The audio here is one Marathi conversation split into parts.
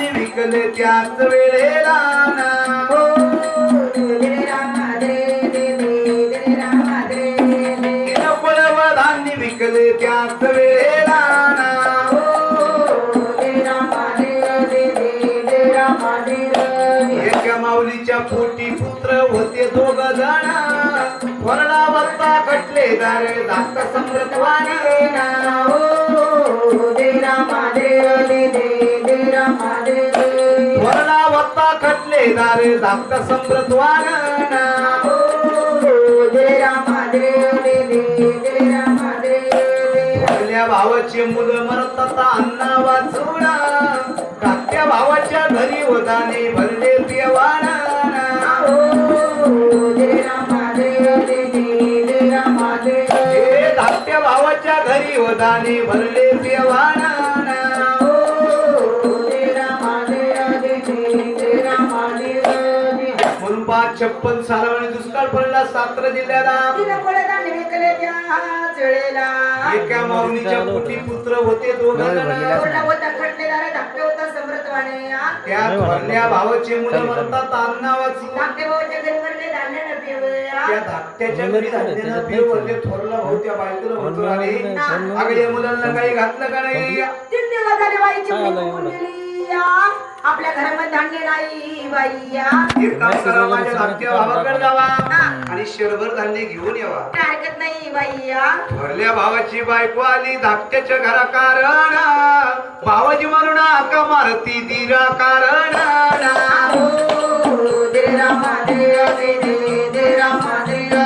धान्य विकले त्याच वेळेला ना किरकोळ धान्य विकले त्याच वेळेला ना एका माऊलीच्या पोटी पुत्र होते दोघ जण वरला वत्ता कटले दारे धाकट समृद्धवाने ना वरला वत्ता कटले दारे धाकट समृद्धवाने ना आपल्या भावाचे मुलं मरतात अण्णा वाचून धाकट्या भावाच्या घरी वदाने भरले पियवाना धाकट्या भावाच्या घरी वदाने भरले पियवाना म्हणून 56 सालावणी दुष्काळ पडला सातारा जिल्ह्याला एका माऊलीच्या पोटी पुत्र होते दोघ त्या थोरल्या भावाचे मुलं म्हणतात अण्णा वाचू त्या धाकट्याच्या घरी धान्य न पिवले थोरला भाऊ त्या बायकोला म्हणतो अरे अगं या मुलांना काही घातलं का नाही आपल्या घरामध्ये धान्य नाही बाईया एक काम करा माझ्या धाकट्या भावाकडे जावा आणि शरभर धान्य घेऊन यावा काय हरकत नाही बाईया थोरल्या भावाची बायको आली धाकट्याच्या घरा कारण भावाजी म्हणून आका मारती दिरा कारण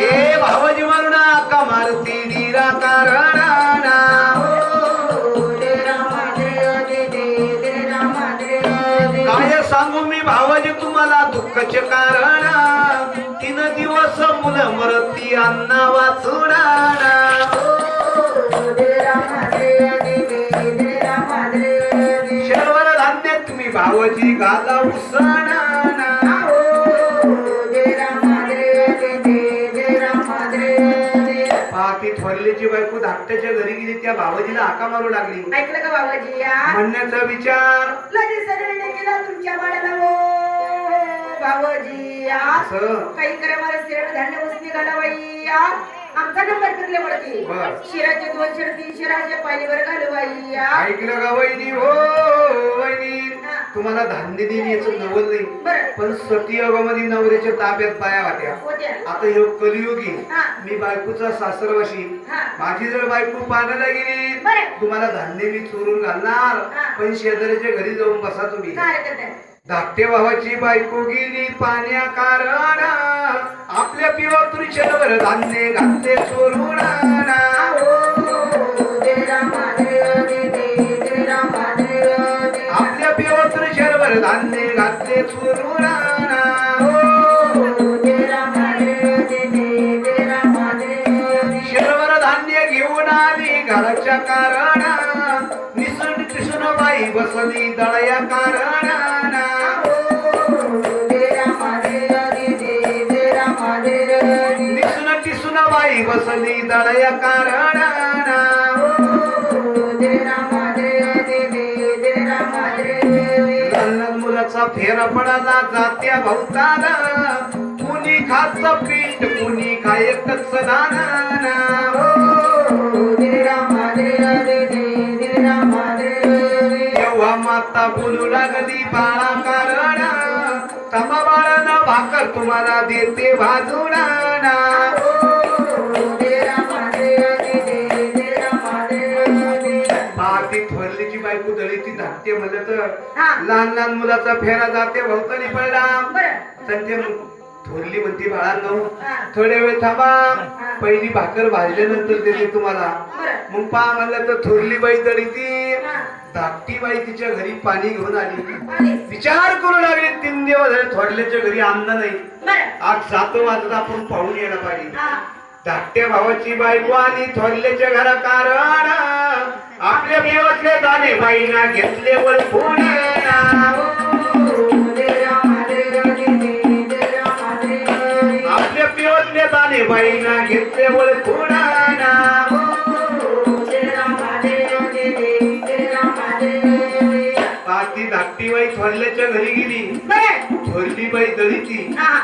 हे भावाजी म्हणून आका मारती दिरा कारण काय सांगू मी भावाजी तुम्हाला दुःखाचे कारण 3 दिवस मुलं मरती अण्णा वाचून शर्वर धान्य तुम्ही भावाजी घाला उसण पाकी थोरल्याची बायको धाकट्याच्या घरी गेली त्या भावाजीला हाका मारू लागली ऐकलं का बाबाजी म्हणण्याचा विचार लगेच सगळ्यांनी केला तुमच्या बाळाला बाबाजी काही करा मला शिरा धान्य उचली घाला बाई आमचा नंबर फिरले वरती शिराचे 2 शिर 3 शिराचे पालीवर घालू बाई ऐकलं का वहिनी हो वहिनी तुम्हाला धान्य देण्याचं नवल नाही पण सतीयुगामध्ये नवऱ्याच्या ताब्यात पाया होत्या आता हे कलियुगी मी बायकोचा सासरवाशी माझी जर बायको पाण्याला गेली तुम्हाला धान्य मी चोरून घालणार पण शेजाऱ्याच्या घरी जाऊन बसा तुम्ही धाकट्या भावाची बायको गेली पाण्या कारण आपल्या पिवातून शरभर धान्य घातले चोरून आपल्या पिवातून शरभर धान्य घातले चोरून शरभर धान्य घेऊन आली घराच्या कारण निसून टिसून बाई बसली दळया कारण बाई बसली दळया कारण मुलाचा फेरा पडाला जात्या भवताला कुणी खायचं पीठ कुणी खाय कचदान तेव्हा माता बोलू लागली बाळा कारण तमा बाळानं भाकर तुम्हाला देते भाजून थोरलीची बायको दळीची धाकटे म्हणलं तर लहान लहान मुलाचा फेरा जाते भोवतानी पडला संते थोरली म्हणते बाळांनो थोडे वेळ थांबा पहिली भाकर भाजल्यानंतर देते तुम्हाला मग पहा म्हणलं तर थोरली बाई दळीती धाकटी बाई तिच्या घरी पाणी घेऊन आली विचार करू लागले 3 दिवस झाले थोरल्याच्या घरी अन्न नाही आज 7 वाजता आपण पाहून यायला पाहिजे धाकट्या भावाची बायको आली थोरल्याच्या घरा कारण आपल्या देवातले दाणे बाईना घेतले वळखून आपल्या पिवतले दाणे बाईना घेतले वळखून पाठी धाकटी बाई थोरल्याच्या घरी गेली. बरं थोरली बाई दळीती. हा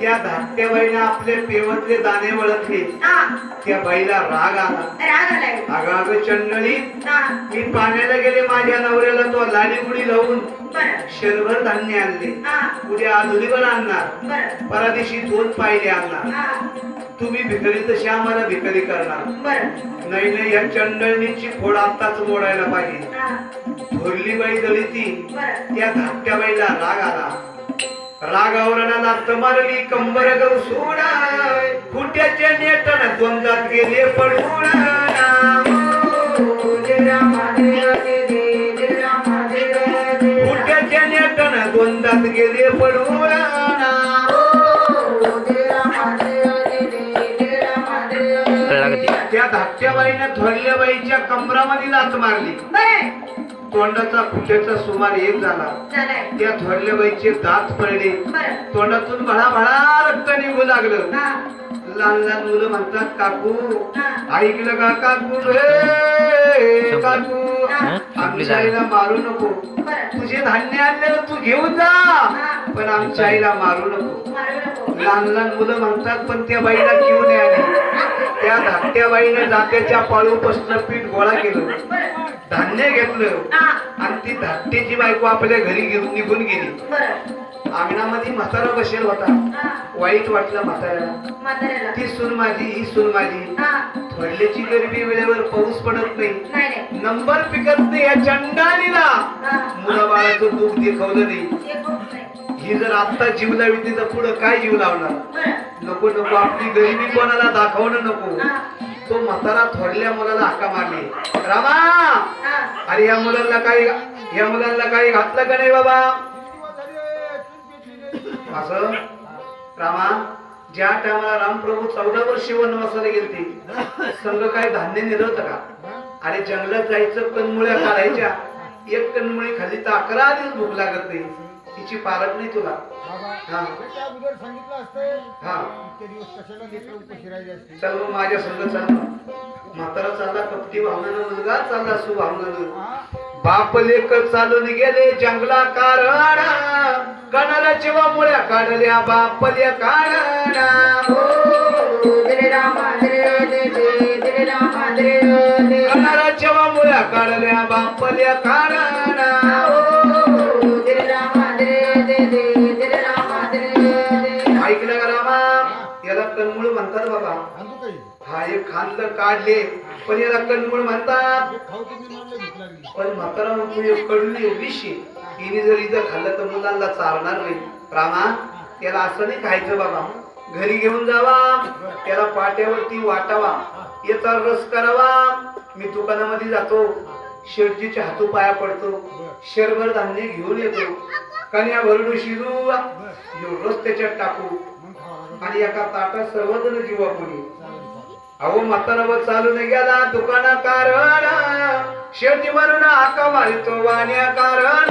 त्या धाकट्या बाईने आपले पेवतले दाणे वळखले. हा त्या बाईला राग आला. राग आलाय. अगं चंडळी, हा मी पाण्याला गेले, माझ्या नवऱ्याला तो लाडी गुडी लावून बरं शरभर धान्य आणले. हा उद्या आधुलीवर आणणार, बरं परादिशी 2 पायले आणणार. हा तुम्ही भिकारी तशी आम्हाला भिकारी करणार. बरं नाही नाही, या चंडळीची फोड आताच मोडायला पाहिजे. हा थोरली बाई दळीती. बरं त्या धाकट्या बाईला राग आला. रागावरणाला लाथ मारली, कंबर गौ सोडा, फुट्याच्या नेटन द्वंद्वात गेले पडून. फुट्याच्या नेटन द्वंद्वात गेले पडून. त्या धाकट्या बाईनं थोरल्या बाईच्या कमरामध्ये लाथ मारली. बरं तोंडाचा फुट्याचा सुमार 1 झाला. झालाय. त्या थोरल्या बाईचे दात पडले. बरं तोंडातून भळा भळा रक्त निघू लागलं. हा लहान लहान मुलं म्हणतात, काकू हा ऐकलं का काकू, हे काकू, आमच्या आईला मारू नको. बरं तुझे धान्य आणलेलं तू घेऊन जा, पण आमच्या आईला मारू नको. मारू नको. लहान लहान मुलं म्हणतात, पण त्या बाईला घेऊन आली. त्या धाकट्या बाईने जात्याच्या पाळूपासून पीठ गोळा केलं, बरं धान्य घेतलं हा आणि ती धाकट्याची बायको आपल्या घरी घेऊन निघून गेली. बरं अंगणामध्ये म्हातारा बसेल होता. हा वाईट वाटलं म्हाताऱ्याला. म्हाताऱ्याला. ती सून माझी, ही सून माझी. हा थोरल्याची गरिबी वेळेवर पाऊस पडत नाही, नाही नाही नंबर पिकत नाही. या चंडालीला हा मुला बाळाचं दुःख दिखवलं नाही. एक होत नाही. ही जर आता जीव लावी तर पुढं काय जीव लावणार. बरं नको नको, आपली गरिबी कोणाला दाखवणं नको. हा तो म्हातारा थोरल्या मुलाला हाका मारली, रामा हा अरे या मुलांना काही घातलं का नाही बाबा. असं रामा, ज्या टायमाला रामप्रभू 14 वर्ष वनवासाला गेलते, संघ काय धान्य नेलं होतं का. अरे जंगलात जायचं, कणमुळ्या काढायच्या. एक कणमुळी खाली तर 11 दिवस भूक लागत नाही. तिची पारख नाही तुला. हा हा चल मग माझ्या संग चाल. म्हातारा चालला कपटी भावनानं, मुलगा चालला सुभावनानं. बाप लेक चालून गेले जंगला कारण, कणाला जेव्हा मुळ्या काढल्या बापल्या कारण. कणाला जेव्हा मुळ्या काढल्या बापल्या कारण. ऐकलं का रामा, याला कणमुळ म्हणतात बाबा. हा एक खांद काढले, पण याला कणमुळ म्हणतात. पण म्हातारा म्हणतो एक कडली विष, हिने जर इथं खाल्लं तर मुलांना चालणार नाही. रामा, त्याला असं नाही खायचं बाबा. घरी घेऊन जावा, त्याला पाट्यावरती वाटावा, याचा रस करावा. मी दुकानामध्ये जातो, शेठजीच्या हातू पाया पडतो, शरभर धान्य घेऊन येतो, कन्या भरडू शिजू, रस त्याच्यात टाकू आणि एका ताटात सर्वजण जीवा कोणी. अहो म्हातारा चालून गेला दुकाना कारण, शेठजी म्हणून हाका मारितो वाण्या कारण.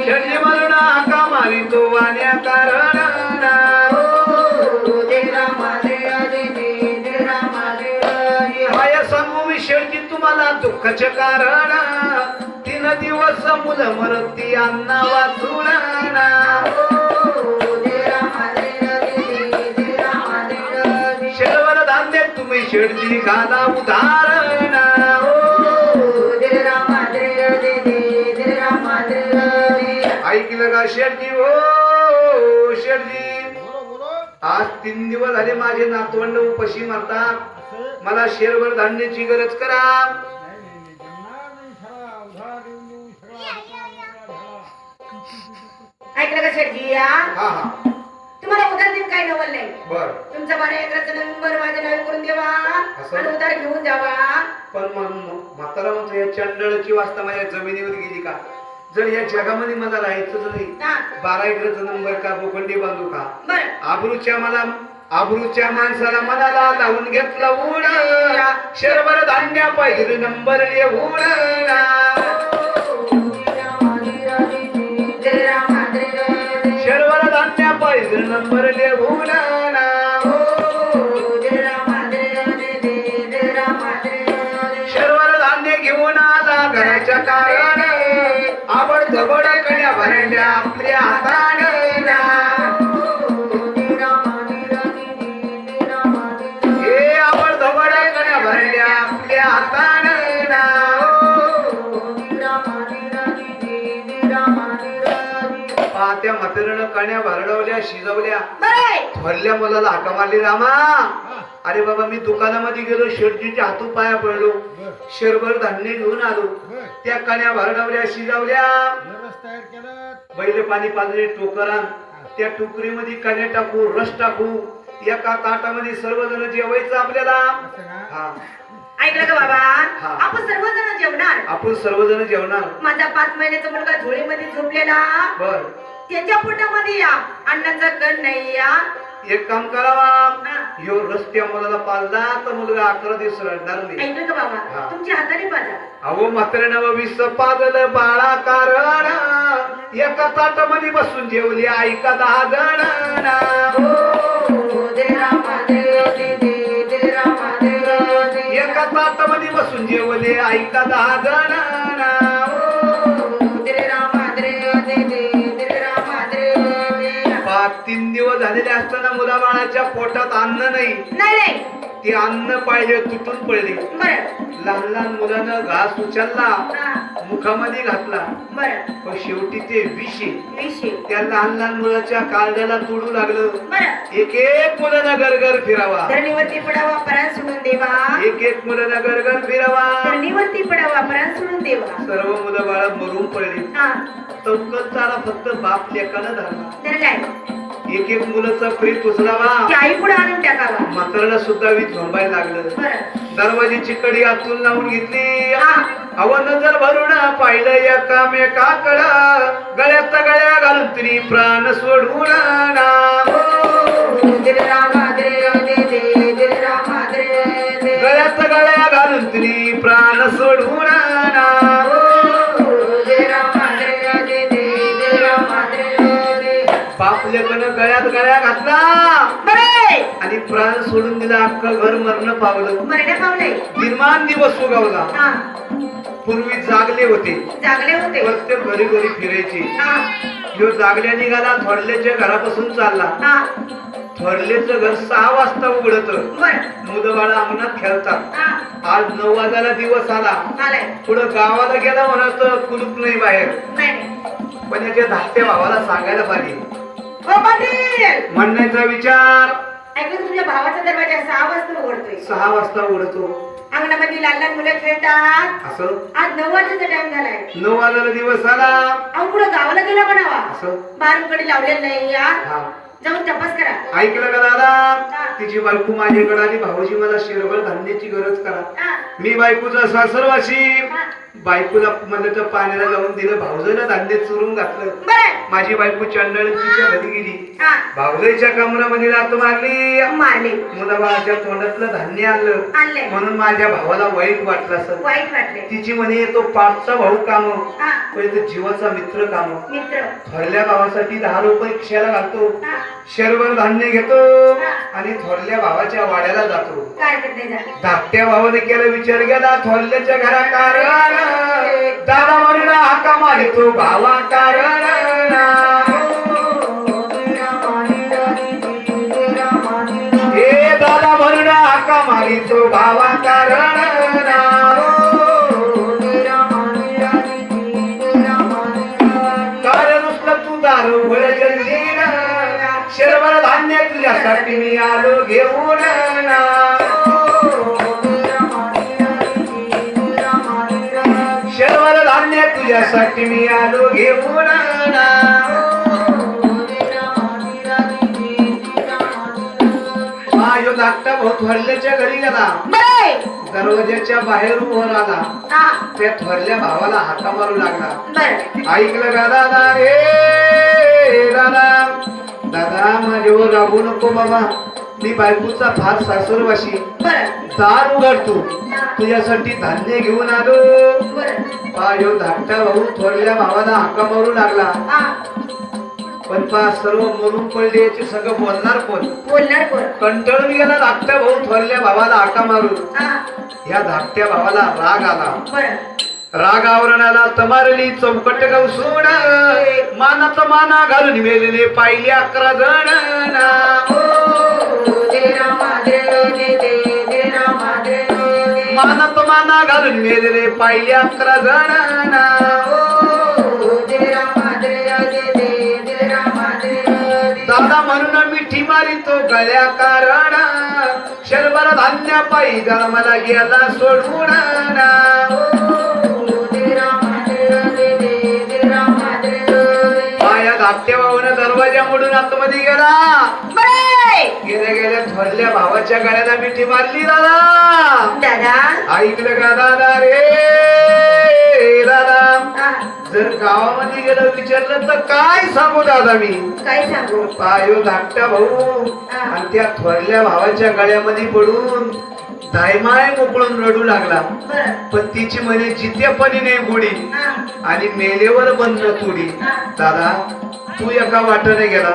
शेठजी म्हणून हाका मारितो वाण्या कारण. हाय सांगू मी शेठजी तुम्हाला दुःखाचे कारण, 3 दिवस मुलं मरती अन्ना वाचून. शेरवर धान्य तुम्ही शेठजी घाला उदाहरण. ऐकलं का शेठजी, हो शेठजी, आज 3 दिवस झाले माझे नातवंड उपाशी मरतात. मला शेरवर धान्याची गरज करा. ऐकलं का शेठजी. हा हा तुम्हाला उधार देऊन काही नवल नाही. बर, तुमचा 12 एकराचा नंबर माझ्या नावे करून देवा आणि उधार घेऊन जावा. पण म्हातारा म्हणतो या चंडळची वास्ता माझ्या जमिनीवर गेली का. जर या जगामध्ये मला राहायचं नाही, 12 एकराचा नंबर का बोखंडी बांधू का. बरं आबरूच्या माणसाला मनाला लावून घेतला उड, शरभर धान्य पाहिजे नंबर लिहून. शरभर धान्य पाहिजे नंबर लिहून. घराच्या कारण आवड धबड कण्या भरल्या आपल्या हाताने ना. हे आवड धबड कण्या भरल्या आपल्या हाताने ना. त्या म्हातारीनं कण्या भरडवल्या शिजवल्या थोरल्या मुलाला हाका मारली. रामा अरे बाबा मी दुकानामध्ये गेलो शेठजीच्या हातू पाया पडलो शेरभर धान्य घेऊन आलो. त्या कण्या भरडवल्या शिजवल्या बैल पाणी पाजले टोकरान त्या टोकरीमध्ये कण्या टाकू रस टाकू एका ताटामध्ये सर्वजण जेवायचं आपल्याला. हा ऐकलं का बाबा आपण सर्वजण जेवणार. आपण सर्वजण जेवणार. माझा 5 महिन्याचा मुलगा झोळीमध्ये झोपलेला बर त्याच्या पोटामध्ये या अन्नाचा कण नाही या. एक काम करावा ह्यो रस्त्या मुलाला पाजला तर मुलगा 11 दिवस रडणार नाही. ऐकलं का बाबा तुमच्या हाताने पाजा. अहो म्हाताऱ्यानं 20 पाजलं बाळा कारण एका ताटामध्ये बसून जेवली ऐका 10 जण. एका ताटामध्ये बसून जेवले ऐका 10 जण. 3 दिवस झालेले असताना मुलाबाळाच्या पोटात अन्न नाही. ते अन्न पाहिजे तुटून पडले. लहान लहान मुलानं घास उचलला मुखामध्ये घातला पण शेवटी ते विष त्या लहान लहान मुलाच्या काळजाला तोडू लागलं. एक एक मुलानं गरगर फिरावा धरणीवरती पडावा परान सोडून देवा. एक एक मुलानं गरगर फिरावा धरणीवरती पडावा परान सोडून देवा. सर्व मुलं बाळा मरून पडली. चौकत चाला फक्त बाप लेकानं धरला. एक एक मुलाचा प्रीत उचलावा आई पुढे आणून टाकावा. म्हाताऱ्याला सुद्धा वीज झोंबायला लागलं. दरवाजीची कडी आतून लावून घेतली. अव नजर भरून पाहिलं एकामेकाकडं गळ्यात गळ्या घालून तरी प्राण सोडून गळ्यात गळ्या घालून तरी प्राण सोडून बाप लेकानं गळ्यात गळ्या घातला आणि प्राण सोडून दिला. अख्खं घर मरण पावलं. निर्माण दिवस उगवला. पूर्वी जागले होते प्रत्येक घरी घरी फिरायचे. ह्यो जागल्या निघाला थोरल्याच्या घरापासून चालला. थोरल्याचं घर 6 वाजता उघडत. मुलं बाळा अंगणात खेळतात. आज 9 वाजायला दिवस आला. पुढं गावाला गेला म्हणत कुलूप नाही बाहेर. पण याच्या धाकट्या भावाला सांगायला पाहिजे म्हणण्याचा विचार. तुझ्या भावाचा दरवाजा 6 वाजता उघडतोय. 6 वाजता उघडतो. अंगणामध्ये लहान लहान मुलं खेळतात. असं आज 9 वाजता टाइम झालाय. 9 वाजायला दिवस आला. अहो पुढे गावाला गेला म्हणावा. असं बारूकडे लावलेलं नाही यार. जाऊन तपास करा. ऐकलं का दादा तिची बायको माझ्याकडे आली. भाऊजी मला शेरभर धान्याची गरज करा. मी बायकोचा सासरवाशी. बायकोला म्हणलं तर पाण्याला जाऊन दिलं. भाऊजाईला धान्य चुरून घातलं. माझी बायको चंडळ तिच्या घरी गेली. भाऊजाईच्या कमरामध्ये लात मारली. मुलाबाळाच्या तोंडातलं धान्य आणलं म्हणून माझ्या भावाला वाईट वाटलं. सर तिची म्हणे तो पाठचा भाऊ काम पण तो जीवाचा मित्र काम. थोरल्या भावासाठी 10 रुपये खिशाला घालतो. शेरभर धान्य घेतो आणि थोरल्या भावाच्या वाड्याला जातो. धाकट्या भावाने केला विचार गेला थोरल्याच्या घरा कारण दादा म्हणून हाका मारितो भावा कारण. हे दादा म्हणून हाका मारितो भावा कारण. कारण उचल तू दारू जल्दीन शेरभर धान्य तुझ्यासाठी मी आलो घेऊन. शेरभर धान्य तुझ्यासाठी मी आलो घेऊन. यो धाकटा भाऊ थोरल्याच्या घरी गेला. दरवाजाच्या बाहेर उभा राहिला. त्या थोरल्या भावाला हाका मारू लागला. ऐकलं का दादा रे दादा माझ्यावर रागू नको बाबा. मी बायकोचा फार सासरवाशी. दार उघडतो तुझ्यासाठी धान्य घेऊन आलो. यो धाकटा भाऊ थोरल्या भावाला हाका मारू लागला. पण सर्व मरून पडले याचे सगळं बोलणार कोण. कंटाळून गेला धाकट्या भाऊ थोरल्या भावाला हाका मारून. या धाकट्या भावाला राग आला. रागावरणाला तमारली चौकट गवसून मानात माना घालून मेलेले पाहिले 11 जण मानात माना घालून मेलेले पाहिले 11 जण दादा म्हणून मिठी मारी तो गळ्या कारण शर्भर धान्य पायी मला गेला सोडून पाया धाकट्या भाऊन दरवाजा मोडून आतमध्ये गेला गेल्या गेल्या थोरल्या भावाच्या गळ्याला मिठी मारली दादा ऐकलं का दादा रे दादा जर गावामध्ये गेलं विचारलं तर काय सांगू दादा मी काय सांगू पायो धाकटा भाऊ आणि त्या थोरल्या भावाच्या गळ्यामध्ये पडून दायमाय मोकळून रडू लागला पण तिची म्हणे जितेपणी नाही गुढी आणि मेलेवर बंद तुडी दादा तू एका वाटेने गेला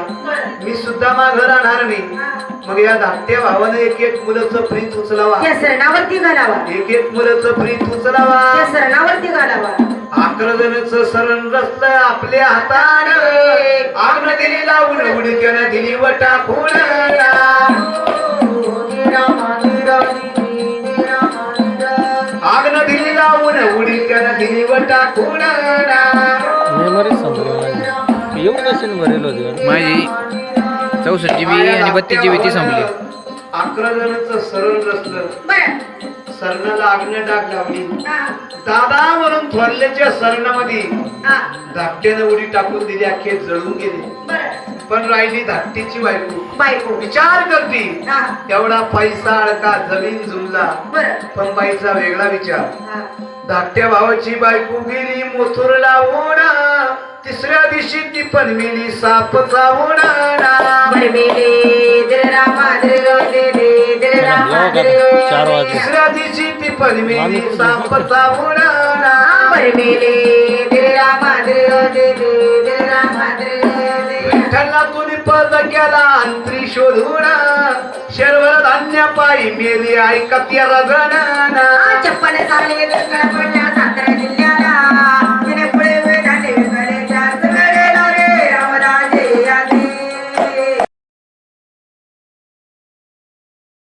मी सुद्धा माझं राहणार नाही मग या धाकट्या भावाने एक मुलाचं प्रीत उचलावा त्या सरणावरती घालावा एक मुलाचं प्रीत उचलावा त्या सरणावरती घालावा 11 जणांचं सरण रचलं आपल्या हातानं आग दिली लावून उडी त्यानं दिली वटा आग न दिली लावून उडी त्यानं दिली वटा माझी 64 GB आणि 32 GB ती संपली 11 जणांचं सरण रचलं सरणाला आग्न डाग लावली दादा म्हणून थोरल्याच्या सरणामध्ये धाकट्यानं उडी टाकून दिली अख्खे जळून गेले पण राहिली धाकटीची बायको विचार करती एवढा पैसा अडका जमीन जुमला पण बाईचा वेगळा विचार धाकट्या भावाची बायको गेली मोथूर लावून तिसऱ्या दिवशी ती पण मिली साप चावून तिसऱ्या दिवशी ती पण मिली साप चावून विठ्ठलला तुनी पद केला अंतरी शोधून शर्वर धान्य पायी मेली ऐकत या रगण चप्पल चालले पडल्या सातारा